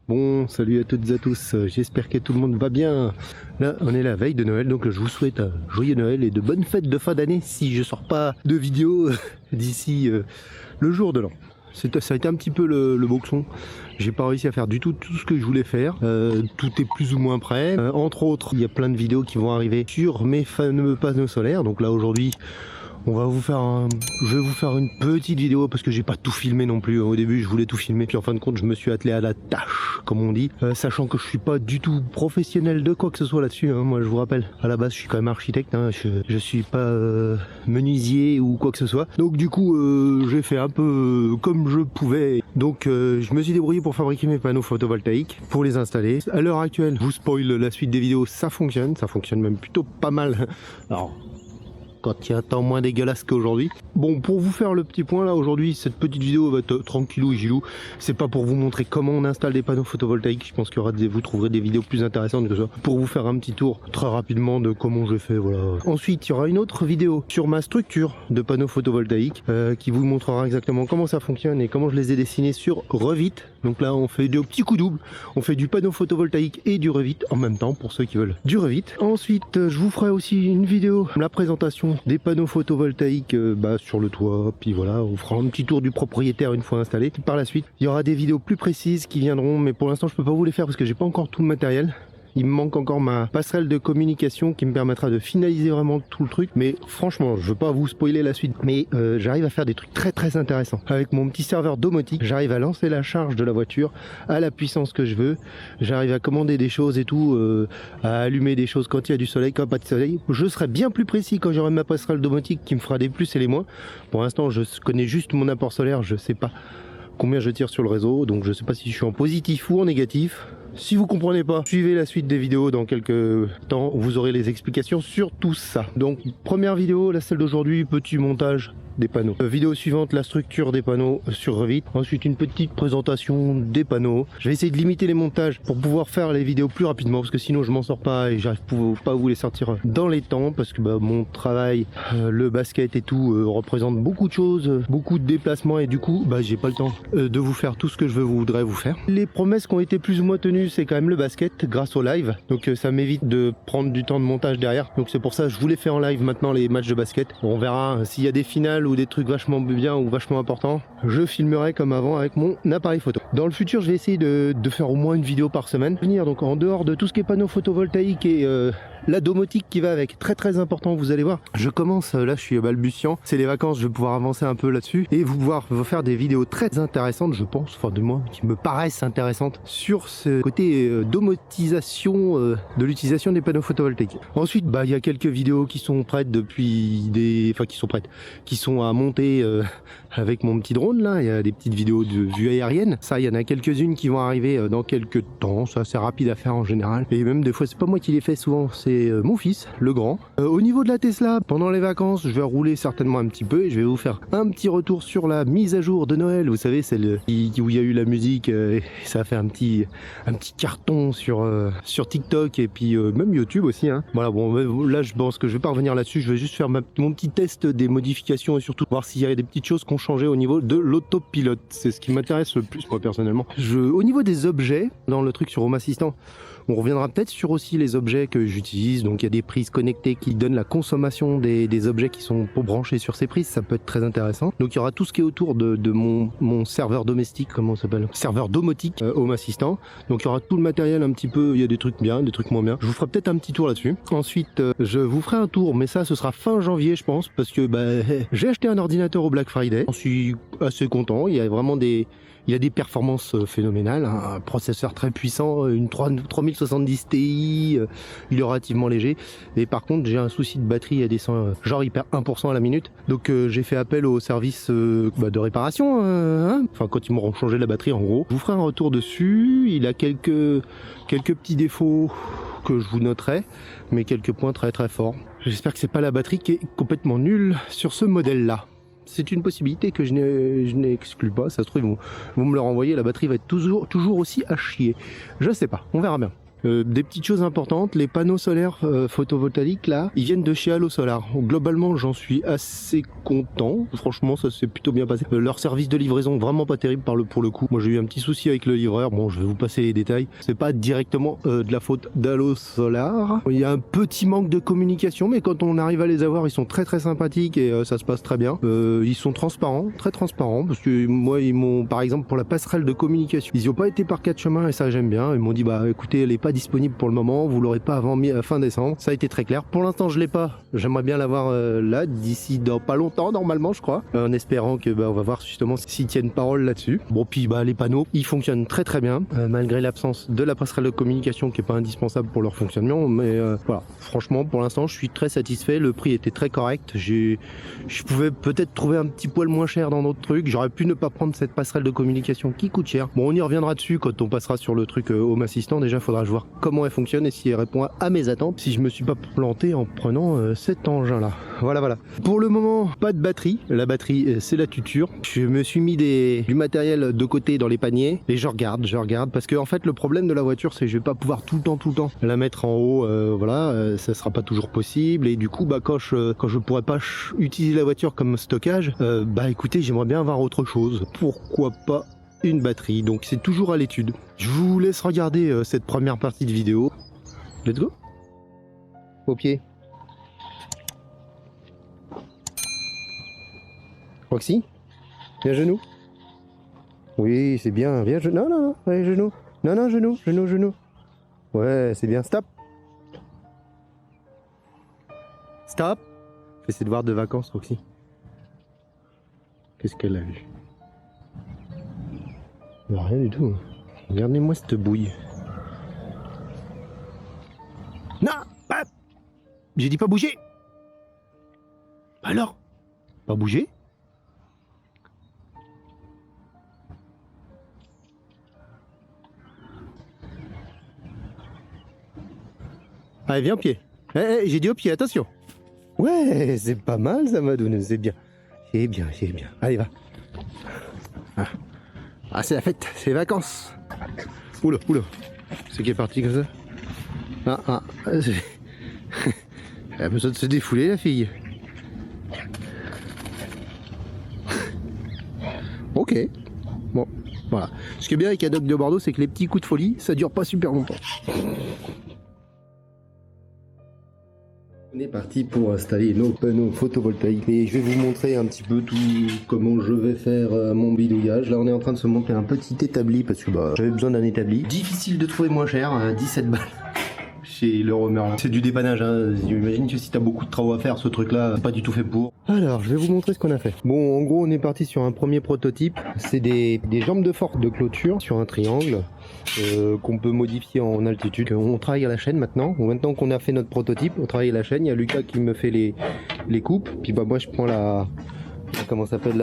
Bon, salut à toutes et à tous, j'espère que tout le monde va bien. Là, on est la veille de Noël, donc je vous souhaite un joyeux Noël et de bonnes fêtes de fin d'année si je sors pas de vidéo d'ici le jour de l'an. Ça a été un petit peu le boxon. J'ai pas réussi à faire du tout ce que je voulais faire. Tout est plus ou moins prêt. Entre autres, il y a plein de vidéos qui vont arriver sur mes fameux panneaux solaires. Donc là aujourd'hui, je vais vous faire une petite vidéo parce que j'ai pas tout filmé non plus. Au début, je voulais tout filmer, puis en fin de compte, je me suis attelé à la tâche, comme on dit, sachant que je suis pas du tout professionnel de quoi que ce soit là-dessus. Hein. Moi, je vous rappelle, à la base, je suis quand même architecte. Hein. Je suis pas menuisier ou quoi que ce soit. Donc du coup, j'ai fait un peu comme je pouvais. Donc, je me suis débrouillé pour fabriquer mes panneaux photovoltaïques, pour les installer. À l'heure actuelle, je vous spoil la suite des vidéos, ça fonctionne même plutôt pas mal. Alors, quand il y a un temps moins dégueulasse qu'aujourd'hui. Bon, pour vous faire le petit point là, aujourd'hui, cette petite vidéo va être tranquillou et gilou. C'est pas pour vous montrer comment on installe des panneaux photovoltaïques. Je pense qu'il y aura vous trouverez des vidéos plus intéressantes que ça. Pour vous faire un petit tour très rapidement de comment je fais, voilà. Ensuite, il y aura une autre vidéo sur ma structure de panneaux photovoltaïques qui vous montrera exactement comment ça fonctionne et comment je les ai dessinés sur Revit. Donc là, on fait des petits coups doubles. On fait du panneau photovoltaïque et du Revit en même temps pour ceux qui veulent du Revit. Ensuite, je vous ferai aussi une vidéo, la présentation des panneaux photovoltaïques sur le toit, puis voilà, on fera un petit tour du propriétaire une fois installé. Par la suite, il y aura des vidéos plus précises qui viendront, mais pour l'instant je peux pas vous les faire parce que j'ai pas encore tout le matériel. Il me manque encore ma passerelle de communication qui me permettra de finaliser vraiment tout le truc. Mais franchement, je veux pas vous spoiler la suite. Mais j'arrive à faire des trucs très intéressants. Avec mon petit serveur domotique, j'arrive à lancer la charge de la voiture à la puissance que je veux. J'arrive à commander des choses et tout, à allumer des choses quand il y a du soleil, quand pas de soleil. Je serai bien plus précis quand j'aurai ma passerelle domotique qui me fera des plus et les moins. Pour l'instant, je connais juste mon apport solaire. Je sais pas combien je tire sur le réseau. Donc je sais pas si je suis en positif ou en négatif. Si vous comprenez pas, suivez la suite des vidéos dans quelques temps, vous aurez les explications sur tout ça. Donc première vidéo, la celle d'aujourd'hui, petit montage des panneaux. Vidéo suivante, la structure des panneaux sur Revit. Ensuite une petite présentation des panneaux. Je vais essayer de limiter les montages pour pouvoir faire les vidéos plus rapidement parce que sinon je m'en sors pas et j'arrive pas à vous les sortir dans les temps parce que mon travail, le basket et tout représente beaucoup de choses, beaucoup de déplacements et du coup j'ai pas le temps de vous faire tout ce que je voudrais vous faire. Les promesses qui ont été plus ou moins tenues, c'est quand même le basket grâce au live, donc ça m'évite de prendre du temps de montage derrière, donc c'est pour ça que je vous les fais en live maintenant les matchs de basket. On verra s'il y a des finales ou des trucs vachement bien ou vachement importants, je filmerai comme avant avec mon appareil photo. Dans le futur je vais essayer de faire au moins une vidéo par semaine, donc en dehors de tout ce qui est panneaux photovoltaïques et la domotique qui va avec, très important, vous allez voir. Je commence, là je suis balbutiant, c'est les vacances, je vais pouvoir avancer un peu là-dessus et vous faire des vidéos très intéressantes, je pense, enfin de moi, qui me paraissent intéressantes sur ce côté domotisation de l'utilisation des panneaux photovoltaïques. Ensuite, il y a quelques vidéos qui sont prêtes qui sont à monter avec mon petit drone là, il y a des petites vidéos de vue aérienne, ça il y en a quelques-unes qui vont arriver dans quelques temps, ça c'est rapide à faire en général, et même des fois c'est pas moi qui les fais souvent, c'est mon fils, le grand. Au niveau de la Tesla, pendant les vacances, je vais rouler certainement un petit peu et je vais vous faire un petit retour sur la mise à jour de Noël, vous savez, celle où il y a eu la musique, et ça a fait un petit carton sur TikTok et puis même YouTube aussi. Hein. Voilà, bon, là je pense que je vais pas revenir là-dessus, je vais juste faire mon petit test des modifications et surtout voir s'il y a des petites choses qui ont changé au niveau de l'autopilote. C'est ce qui m'intéresse le plus moi personnellement. Au niveau des objets, dans le truc sur Home Assistant, on reviendra peut-être sur aussi les objets que j'utilise. Donc il y a des prises connectées qui donnent la consommation des objets qui sont pour brancher sur ces prises, ça peut être très intéressant. Donc il y aura tout ce qui est autour de mon serveur domestique, comment ça s'appelle, serveur domotique Home Assistant. Donc il y aura tout le matériel un petit peu, il y a des trucs bien, des trucs moins bien. Je vous ferai peut-être un petit tour là-dessus. Ensuite je vous ferai un tour, mais ça ce sera fin janvier je pense, parce que j'ai acheté un ordinateur au Black Friday. J'en suis assez content, il y a vraiment il a des performances phénoménales, un processeur très puissant, une 3070 Ti, il est relativement léger. Et par contre, j'ai un souci de batterie, elle descend, genre il perd 1% à la minute. Donc j'ai fait appel au service de réparation, enfin quand ils m'auront changé la batterie en gros. Je vous ferai un retour dessus, il a quelques petits défauts que je vous noterai, mais quelques points très forts. J'espère que c'est pas la batterie qui est complètement nulle sur ce modèle-là. C'est une possibilité que je n'exclus pas. Ça se trouve, vous me le renvoyez, la batterie va être toujours aussi à chier. Je sais pas, on verra bien. Des petites choses importantes, les panneaux solaires photovoltaïques là, ils viennent de chez Allo Solar. Globalement, j'en suis assez content. Franchement, ça s'est plutôt bien passé. Leur service de livraison, vraiment pas terrible pour le coup. Moi, j'ai eu un petit souci avec le livreur. Bon, je vais vous passer les détails. C'est pas directement de la faute d'Allo Solar. Il y a un petit manque de communication, mais quand on arrive à les avoir, ils sont très très sympathiques et ça se passe très bien. Ils sont transparents, très transparents, parce que moi, ils m'ont, par exemple, pour la passerelle de communication, ils n'y ont pas été par 4 chemins et ça j'aime bien. Ils m'ont dit, bah écoutez, elle est pas disponible pour le moment, vous l'aurez pas avant fin décembre. Ça a été très clair. Pour l'instant, je l'ai pas. J'aimerais bien l'avoir là d'ici dans pas longtemps normalement, je crois. En espérant que on va voir justement s'ils tiennent parole là-dessus. Bon, puis les panneaux, ils fonctionnent très très bien malgré l'absence de la passerelle de communication qui est pas indispensable pour leur fonctionnement. Mais voilà, franchement, pour l'instant, je suis très satisfait. Le prix était très correct. Je pouvais peut-être trouver un petit poil moins cher dans d'autres trucs. J'aurais pu ne pas prendre cette passerelle de communication qui coûte cher. Bon, on y reviendra dessus quand on passera sur le truc Home Assistant. Déjà, il faudra voir comment elle fonctionne et si elle répond à mes attentes, si je me suis pas planté en prenant cet engin là. Voilà. Pour le moment, pas de batterie. La batterie, c'est la tuture. Je me suis mis du matériel de côté dans les paniers et je regarde parce que en fait le problème de la voiture, c'est que je vais pas pouvoir tout le temps la mettre en haut. Ça sera pas toujours possible et du coup quand je pourrais pas utiliser la voiture comme stockage, écoutez, j'aimerais bien avoir autre chose. Pourquoi pas une batterie? Donc c'est toujours à l'étude. Je vous laisse regarder cette première partie de vidéo. Let's go. Au pied. Roxy, viens genou. Oui, c'est bien. Viens genou. Non, ouais, genou. Non, genou. Ouais, c'est bien. Stop. Fais ses devoirs de vacances, Roxy. Qu'est-ce qu'elle a vu? Rien du tout. Regardez-moi cette bouille. Non, j'ai dit pas bouger. Alors, pas bouger? Allez, viens au pied. J'ai dit au pied, attention. Ouais, c'est pas mal ça, Madoune, c'est bien. C'est bien. Allez, va. Ah, c'est la fête, c'est les vacances. Oula. C'est qui est parti comme ça? Elle a besoin de se défouler, la fille. Ok. Bon, voilà. Ce qui est bien avec Adobe de Bordeaux, c'est que les petits coups de folie, ça dure pas super longtemps. On est parti pour installer nos panneaux photovoltaïques et je vais vous montrer un petit peu tout comment je vais faire mon bidouillage. Là on est en train de se monter un petit établi parce que j'avais besoin d'un établi. Difficile de trouver moins cher, 17 balles chez Leroy Merlin. C'est du dépannage, j'imagine que si t'as beaucoup de travaux à faire, ce truc là, c'est pas du tout fait pour. Alors je vais vous montrer ce qu'on a fait. Bon, en gros on est parti sur un premier prototype, c'est des jambes de force de clôture sur un triangle. Qu'on peut modifier en altitude. On travaille à la chaîne maintenant. Maintenant qu'on a fait notre prototype, on travaille à la chaîne. Il y a Lucas qui me fait les coupes. Puis moi je prends la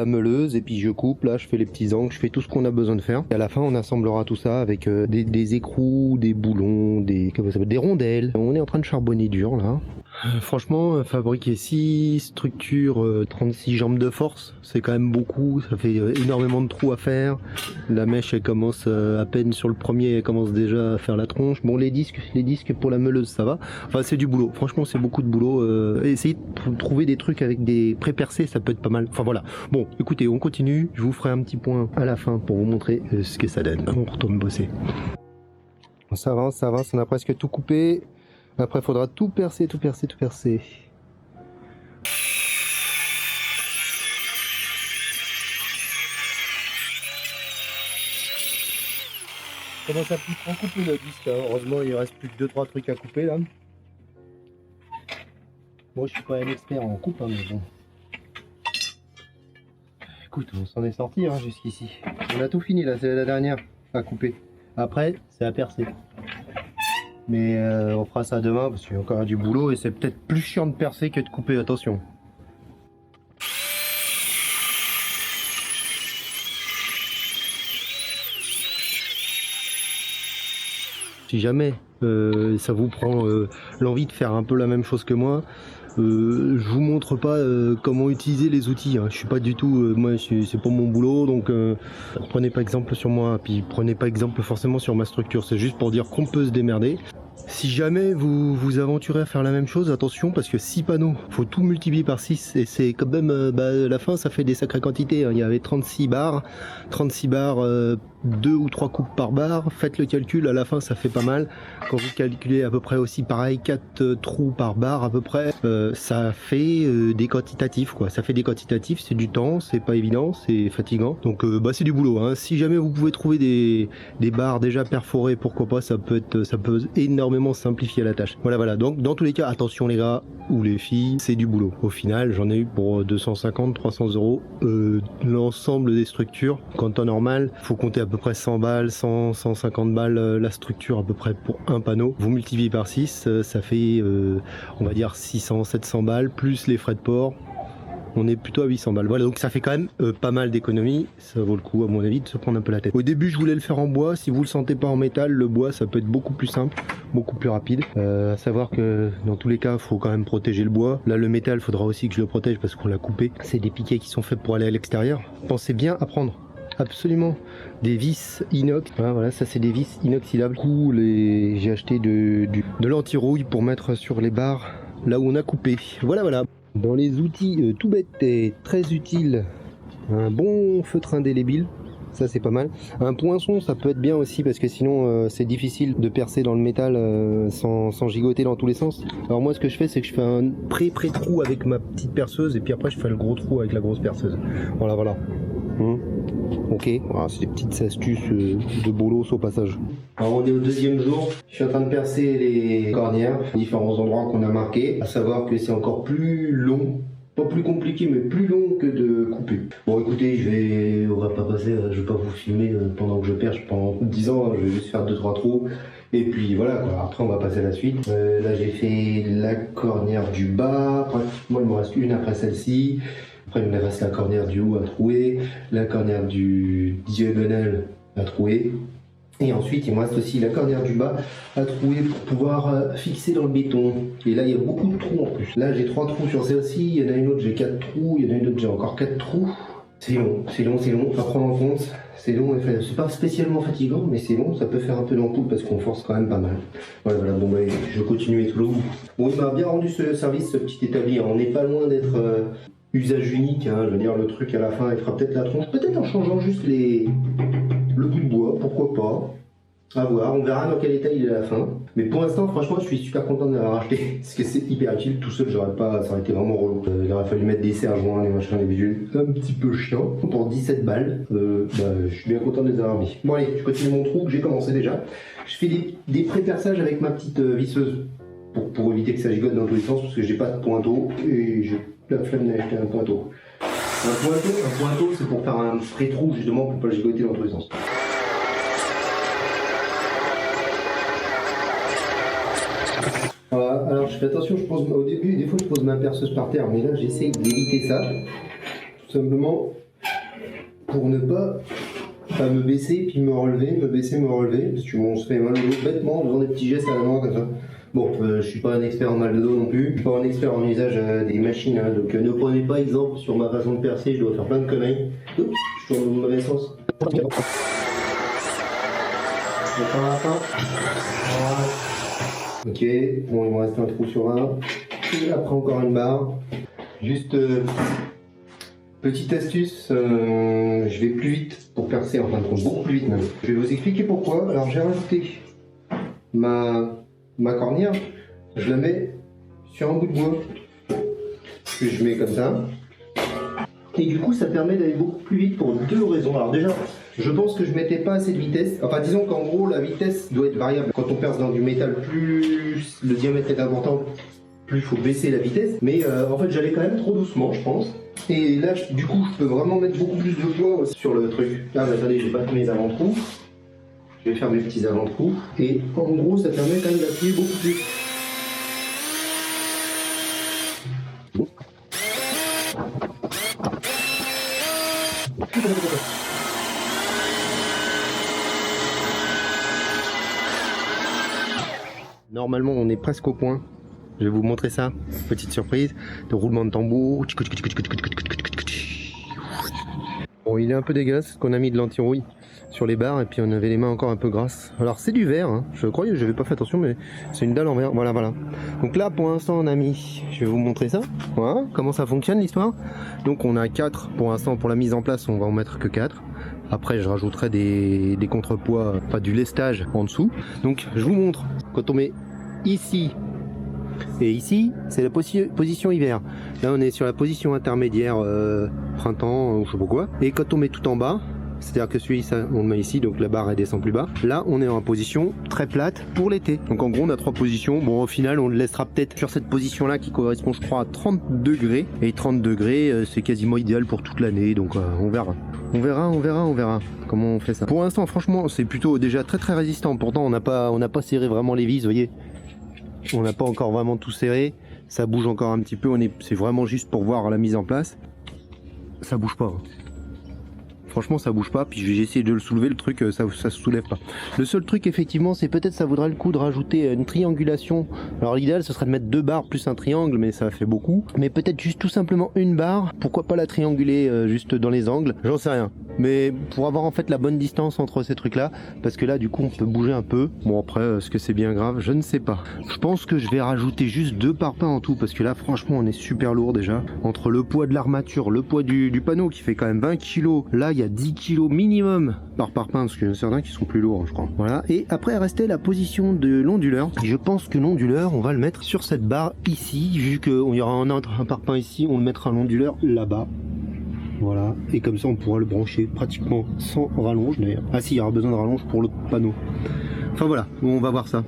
meuleuse et puis je coupe. Là je fais les petits angles, je fais tout ce qu'on a besoin de faire. Et à la fin on assemblera tout ça avec des écrous, des boulons, des rondelles. On est en train de charbonner dur là. Franchement, fabriquer 6 structures, 36 jambes de force, c'est quand même beaucoup, ça fait énormément de trous à faire. La mèche elle commence à peine sur le premier, elle commence déjà à faire la tronche. Bon, les disques pour la meuleuse ça va. Enfin c'est du boulot, franchement c'est beaucoup de boulot. Essayez de trouver des trucs avec des pré-percés, ça peut être pas mal. Enfin voilà. Bon, écoutez, on continue, je vous ferai un petit point à la fin pour vous montrer ce que ça donne. On retourne bosser. Ça avance, on a presque tout coupé. Après, il faudra tout percer. Comment ça plus trop couper le disque, hein. Heureusement, il reste plus que 2-3 trucs à couper là. Moi, je suis pas un expert en coupe, mais bon. Écoute, on s'en est sorti jusqu'ici. On a tout fini là, c'est la dernière à couper. Après, c'est à percer. Mais on fera ça demain parce qu'il y a encore du boulot et c'est peut-être plus chiant de percer que de couper, attention. Si jamais ça vous prend l'envie de faire un peu la même chose que moi, je vous montre pas comment utiliser les outils. Je suis pas du tout, moi c'est pas mon boulot, donc prenez pas exemple sur moi, puis prenez pas exemple forcément sur ma structure. C'est juste pour dire qu'on peut se démerder. Si jamais vous vous aventurez à faire la même chose, attention parce que 6 panneaux, faut tout multiplier par 6 et c'est quand même, la fin ça fait des sacrées quantités, hein. Il y avait 36 barres, 2 ou 3 coupes par barre, faites le calcul, à la fin ça fait pas mal. Quand vous calculez à peu près aussi pareil, 4 trous par barre à peu près, ça fait des quantitatifs quoi, ça fait des quantitatifs, c'est du temps, c'est pas évident, c'est fatigant, donc c'est du boulot, hein. Si jamais vous pouvez trouver des barres déjà perforées, pourquoi pas, ça peut énormément simplifier la tâche. Voilà, donc dans tous les cas, attention les gars ou les filles, c'est du boulot. Au final, j'en ai eu pour 250, 300 euros l'ensemble des structures. Qu'en temps normal, faut compter à peu près 100 balles, 100, 150 balles la structure à peu près pour un panneau. Vous multipliez par 6, ça fait on va dire 600, 700 balles, plus les frais de port. On est plutôt à 800 balles. Voilà, donc ça fait quand même pas mal d'économies. Ça vaut le coup, à mon avis, de se prendre un peu la tête. Au début, je voulais le faire en bois. Si vous le sentez pas en métal, le bois, ça peut être beaucoup plus simple, beaucoup plus rapide. À savoir que dans tous les cas, il faut quand même protéger le bois. Là, le métal, il faudra aussi que je le protège parce qu'on l'a coupé. C'est des piquets qui sont faits pour aller à l'extérieur. Pensez bien à prendre absolument des vis inox. Voilà, ça c'est des vis inoxydables. Du coup, j'ai acheté de l'anti-rouille pour mettre sur les barres là où on a coupé. Voilà. Dans les outils tout bêtes et très utiles, un bon feutre indélébile, ça c'est pas mal. Un poinçon ça peut être bien aussi parce que sinon c'est difficile de percer dans le métal sans gigoter dans tous les sens. Alors moi ce que je fais c'est que je fais un pré-trou avec ma petite perceuse et puis après je fais le gros trou avec la grosse perceuse. Voilà. Ok, voilà, c'est des petites astuces de bolos au passage. Alors on est au deuxième jour, je suis en train de percer les cornières, différents endroits qu'on a marqués, à savoir que c'est encore plus long, pas plus compliqué mais plus long que de couper. Bon écoutez, on va pas passer, je vais pas vous filmer pendant que je perche pendant 10 ans, hein, je vais juste faire 2-3 trous. Et puis voilà quoi, après on va passer à la suite. Là j'ai fait la cornière du bas, pratiquement il me reste une après celle-ci. Après, il me reste la cornière du haut à trouer, la cornière du diagonal à trouer. Et ensuite, il me reste aussi la cornière du bas à trouer pour pouvoir fixer dans le béton. Et là, il y a beaucoup de trous en plus. Là, j'ai 3 trous sur celle-ci. Il y en a une autre, j'ai 4 trous. Il y en a une autre, j'ai encore 4 trous. C'est long. À prendre en compte. C'est long, c'est pas spécialement fatigant, mais c'est long. Ça peut faire un peu d'ampoule parce qu'on force quand même pas mal. Voilà, bon, je continue tout le long. Bon, il m'a bien rendu ce service, ce petit établi. On n'est pas loin d'être usage unique, hein, je veux dire, le truc à la fin il fera peut-être la tronche, peut-être en changeant juste le bout de bois, pourquoi pas, à voir, on verra dans quel état il est à la fin. Mais pour l'instant, franchement, je suis super content de l'avoir acheté, parce que c'est hyper utile, tout seul, ça aurait été vraiment relou. Il aurait fallu mettre des serre-joints, les machins, les bidules, un petit peu chiant. Pour 17 balles, je suis bien content de les avoir mis. Bon allez, je continue mon trou que j'ai commencé déjà. Je fais des pré-perçages avec ma petite visseuse, pour éviter que ça gigote dans tous les sens, parce que j'ai pas de pointeau, et j'ai la flemme d'acheter un pointeau. Un pointeau, c'est pour faire un pré-trou justement pour pas le gigoter dans tous les sens. Voilà, alors je fais attention, au début, des fois je pose ma perceuse par terre, mais là j'essaie d'éviter ça, tout simplement pour ne pas me baisser puis me relever, parce que on se fait mal au dos bêtement en faisant des petits gestes à la main comme ça. Bon, je suis pas un expert en mal de dos non plus, je suis pas un expert en usage des machines, hein, donc ne prenez pas exemple sur ma façon de percer, je dois faire plein de conneries. Oups, je tourne dans le mauvais sens. Je vais faire la fin. Voilà. Ok, bon il me reste un trou sur un, et après encore une barre. Juste petite astuce, je vais plus vite pour percer, enfin beaucoup plus vite même. Je vais vous expliquer pourquoi. Alors j'ai rajouté ma cornière, je la mets sur un bout de bois que je mets comme ça, et du coup ça permet d'aller beaucoup plus vite pour 2 raisons. Alors déjà, je pense que je mettais pas assez de vitesse, enfin disons qu'en gros la vitesse doit être variable. Quand on perce dans du métal, plus le diamètre est important, plus il faut baisser la vitesse, mais en fait j'allais quand même trop doucement je pense. Et là du coup je peux vraiment mettre beaucoup plus de poids aussi sur le truc. Ah bah attendez, j'ai pas fait mes avant-trous. Je vais faire mes petits avant-trous, et en gros ça permet quand même d'appuyer beaucoup plus. Normalement on est presque au point. Je vais vous montrer ça, petite surprise, de roulement de tambour. Bon, il est un peu dégueulasse, qu'on a mis de l'anti-rouille. sur les barres et puis on avait les mains encore un peu grasses. Alors c'est du verre, hein. Je croyais, je n'avais pas fait attention, mais c'est une dalle en verre. Voilà, voilà. Donc là pour l'instant on a mis, je vais vous montrer ça. Voilà, comment ça fonctionne l'histoire. Donc on a 4 pour l'instant pour la mise en place, on va en mettre que 4. Après je rajouterai des contrepoids, pas du lestage en dessous. Donc je vous montre, quand on met ici et ici, c'est la position hiver. Là on est sur la position intermédiaire printemps ou je sais pas quoi. Et quand on met tout en bas, c'est-à-dire que celui-ci, on le met ici, donc la barre elle descend plus bas. Là, on est en position très plate pour l'été. Donc en gros, on a 3 positions. Bon, au final, on le laissera peut-être sur cette position-là qui correspond, je crois, à 30 degrés. Et 30 degrés, c'est quasiment idéal pour toute l'année. Donc on verra. On verra comment on fait ça. Pour l'instant, franchement, c'est plutôt déjà très très résistant. Pourtant, on n'a pas serré vraiment les vis, vous voyez. On n'a pas encore vraiment tout serré. Ça bouge encore un petit peu. C'est vraiment juste pour voir la mise en place. Ça bouge pas. Franchement ça bouge pas, puis j'ai essayé de le soulever, le truc ça se soulève pas. Le seul truc effectivement c'est peut-être ça vaudrait le coup de rajouter une triangulation. Alors l'idéal ce serait de mettre 2 barres plus un triangle, mais ça fait beaucoup. Mais peut-être juste tout simplement une barre, pourquoi pas la trianguler juste dans les angles, j'en sais rien. Mais pour avoir en fait la bonne distance entre ces trucs là, parce que là du coup on peut bouger un peu. Bon après est-ce que c'est bien grave, je ne sais pas. Je pense que je vais rajouter juste 2 parpaings en tout, parce que là franchement on est super lourd déjà. Entre le poids de l'armature, le poids du panneau qui fait quand même 20 kg, là il y a 10 kg minimum par parpaing, parce qu'il y en a certains qui sont plus lourds je crois. Voilà, et après restait la position de l'onduleur. Je pense que l'onduleur on va le mettre sur cette barre ici, vu qu'il y aura un parpaing ici, on le mettra l'onduleur là-bas. Voilà, et comme ça on pourra le brancher pratiquement sans rallonge d'ailleurs. Ah si, il y aura besoin de rallonge pour le panneau. Enfin voilà, on va voir ça.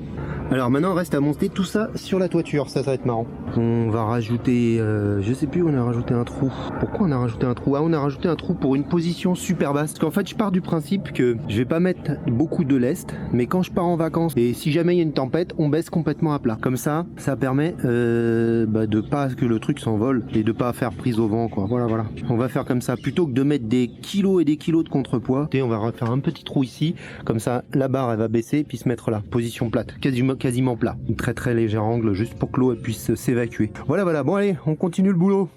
Alors maintenant reste à monter tout ça sur la toiture, ça va être marrant. On va rajouter, je sais plus, on a rajouté un trou. Pourquoi on a rajouté un trou? Ah, on a rajouté un trou pour une position super basse. Parce qu'en fait je pars du principe que je vais pas mettre beaucoup de lest, mais quand je pars en vacances et si jamais il y a une tempête, on baisse complètement à plat. Comme ça, ça permet de pas que le truc s'envole et de pas faire prise au vent quoi. Voilà, voilà. On va faire comme ça, plutôt que de mettre des kilos et des kilos de contrepoids. Et on va refaire un petit trou ici, comme ça la barre elle va baisser puis se mettre là, position plate, quasiment plat. Une très très léger angle juste pour que l'eau puisse s'évacuer. Voilà, voilà. Bon allez, on continue le boulot.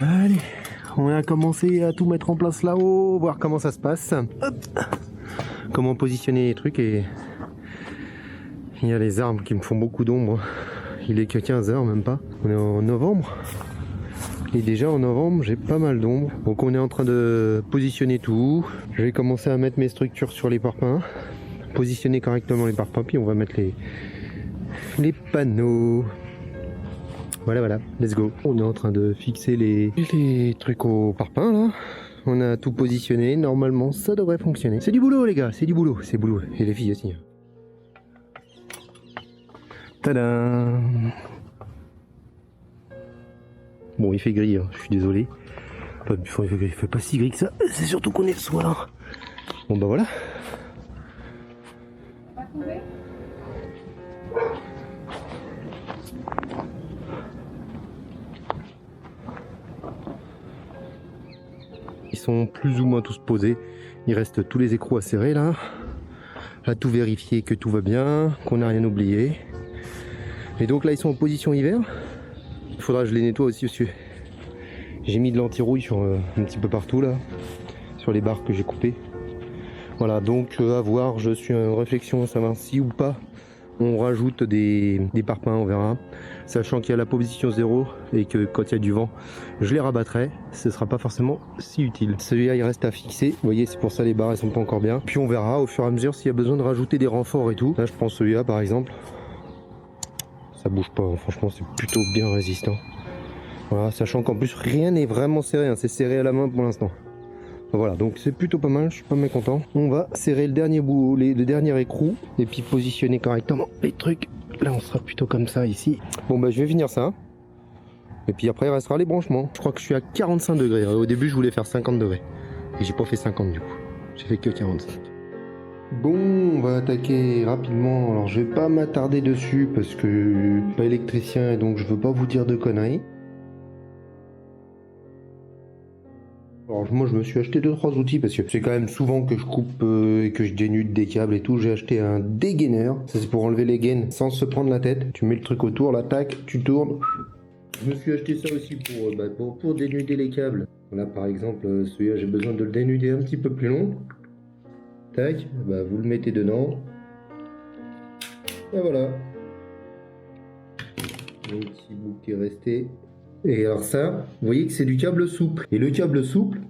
Allez, on a commencé à tout mettre en place là-haut, voir comment ça se passe. Hop. Comment positionner les trucs, et il y a les arbres qui me font beaucoup d'ombre. Il est que 15h même pas. On est en novembre. Et déjà en novembre j'ai pas mal d'ombre. Donc on est en train de positionner tout. Je vais commencer à mettre mes structures sur les parpaings. Positionner correctement les parpaings, puis on va mettre les panneaux. Voilà, voilà, let's go. On est en train de fixer les trucs au parpaing là. On a tout positionné, normalement ça devrait fonctionner. C'est du boulot les gars, c'est du boulot, c'est boulot. Et les filles aussi. Tadam. Bon, il fait gris, hein, je suis désolé. Il fait pas si gris que ça, c'est surtout qu'on est le soir. Bon bah voilà. Ils sont plus ou moins tous posés. Il reste tous les écrous à serrer là. À tout vérifier que tout va bien, qu'on n'a rien oublié. Et donc là ils sont en position hiver. Il faudra que je les nettoie aussi parce que j'ai mis de l'anti-rouille sur un petit peu partout là. Sur les barres que j'ai coupées. Voilà, donc à voir, je suis en réflexion à savoir si ou pas on rajoute des parpaings, on verra. Sachant qu'il y a la position 0 et que quand il y a du vent, je les rabattrai. Ce sera pas forcément si utile. Celui-là, il reste à fixer. Vous voyez, c'est pour ça les barres, elles sont pas encore bien. Puis on verra au fur et à mesure s'il y a besoin de rajouter des renforts et tout. Là, je prends celui-là par exemple. Ça bouge pas, hein. Franchement, c'est plutôt bien résistant. Voilà, sachant qu'en plus, rien n'est vraiment serré. Hein. C'est serré à la main pour l'instant. Voilà, donc c'est plutôt pas mal, je suis pas mécontent. On va serrer le dernier bout, le dernier écrou, et puis positionner correctement les trucs. Là, on sera plutôt comme ça ici. Bon, bah, je vais finir ça. Et puis après, il restera les branchements. Je crois que je suis à 45 degrés. Au début, je voulais faire 50 degrés. Et j'ai pas fait 50 du coup. J'ai fait que 45. Bon, on va attaquer rapidement. Alors, je vais pas m'attarder dessus parce que je suis pas électricien et donc je veux pas vous dire de conneries. Alors moi je me suis acheté 2-3 outils parce que c'est quand même souvent que je coupe et que je dénude des câbles et tout. J'ai acheté un dégaineur, ça c'est pour enlever les gaines sans se prendre la tête. Tu mets le truc autour, là tac, tu tournes. Je me suis acheté ça aussi pour dénuder les câbles. Là par exemple celui-là j'ai besoin de le dénuder un petit peu plus long. Tac, bah, vous le mettez dedans. Et voilà. Un petit bout qui est resté. Et alors ça, vous voyez que c'est du câble souple. Et le câble souple,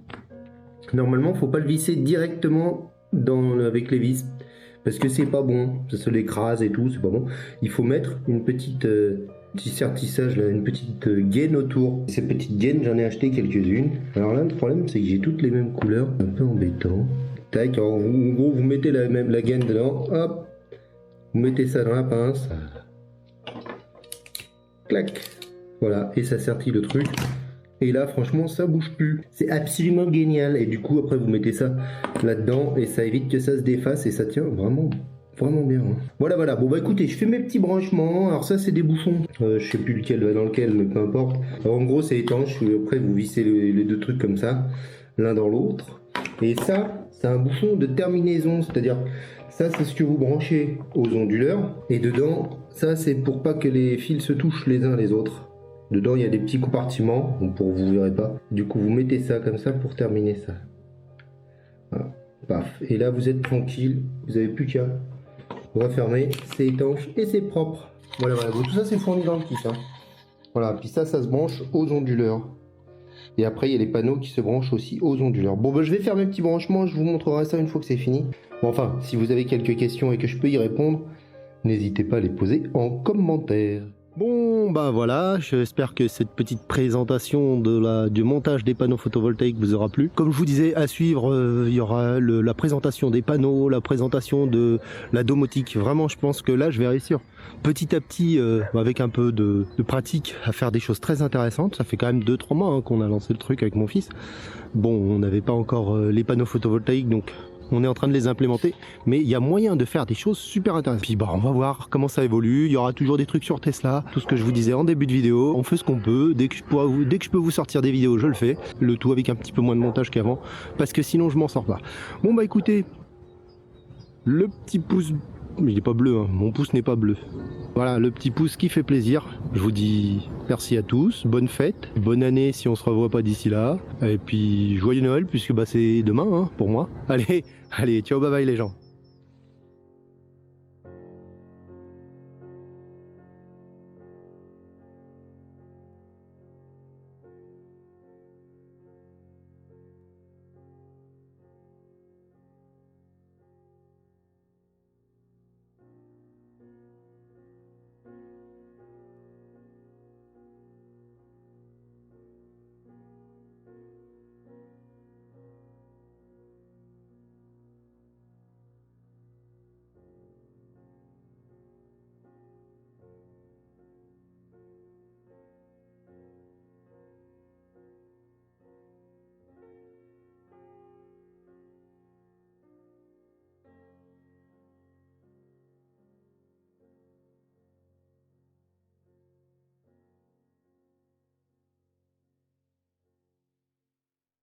normalement, faut pas le visser directement avec les vis. Parce que c'est pas bon. Ça se l'écrase et tout, c'est pas bon. Il faut mettre une petite... petit sertissage, là, une petite gaine autour. Ces petites gaines, j'en ai acheté quelques-unes. Alors là, le problème, c'est que j'ai toutes les mêmes couleurs. Un peu embêtant. Tac, en gros, vous mettez la gaine dedans. Hop. Vous mettez ça dans la pince. Clac. Voilà, et ça sertit le truc. Et là, franchement, ça bouge plus. C'est absolument génial. Et du coup, après, vous mettez ça là-dedans et ça évite que ça se défasse et ça tient vraiment bien. Hein. Voilà. Bon, bah écoutez, je fais mes petits branchements. Alors ça, c'est des bouchons. Je sais plus lequel va dans lequel, mais peu importe. Alors, en gros, c'est étanche. Après, vous vissez les deux trucs comme ça, l'un dans l'autre. Et ça, c'est un bouchon de terminaison. C'est-à-dire, ça, c'est ce que vous branchez aux onduleurs. Et dedans, ça, c'est pour pas que les fils se touchent les uns les autres. Dedans, il y a des petits compartiments, donc pour vous verrez pas. Du coup, vous mettez ça comme ça pour terminer ça. Voilà. Paf. Et là, vous êtes tranquille. Vous n'avez plus qu'à refermer. C'est étanche et c'est propre. Voilà. Bon, tout ça, c'est fourni dans le kit. Hein. Voilà. Puis ça se branche aux onduleurs. Et après, il y a les panneaux qui se branchent aussi aux onduleurs. Bon, bah, je vais faire mes petits branchements. Je vous montrerai ça une fois que c'est fini. Bon, enfin, si vous avez quelques questions et que je peux y répondre, n'hésitez pas à les poser en commentaire. Bon, bah voilà, j'espère que cette petite présentation du montage des panneaux photovoltaïques vous aura plu. Comme je vous disais, à suivre, il y aura la présentation des panneaux, la présentation de la domotique. Vraiment, je pense que là, je vais réussir petit à petit, avec un peu de pratique, à faire des choses très intéressantes. Ça fait quand même 2-3 mois hein, qu'on a lancé le truc avec mon fils. Bon, on n'avait pas encore les panneaux photovoltaïques, donc... on est en train de les implémenter, mais il y a moyen de faire des choses super intéressantes. Puis bah on va voir comment ça évolue, il y aura toujours des trucs sur Tesla, tout ce que je vous disais en début de vidéo, on fait ce qu'on peut, dès que je peux vous sortir des vidéos, je le fais, le tout avec un petit peu moins de montage qu'avant, parce que sinon je m'en sors pas. Bon bah écoutez, le petit pouce, il n'est pas bleu, hein. Mon pouce n'est pas bleu. Voilà, le petit pouce qui fait plaisir. Je vous dis merci à tous, bonne fête, bonne année si on se revoit pas d'ici là. Et puis joyeux Noël puisque bah c'est demain hein, pour moi. Allez, ciao, bye bye les gens.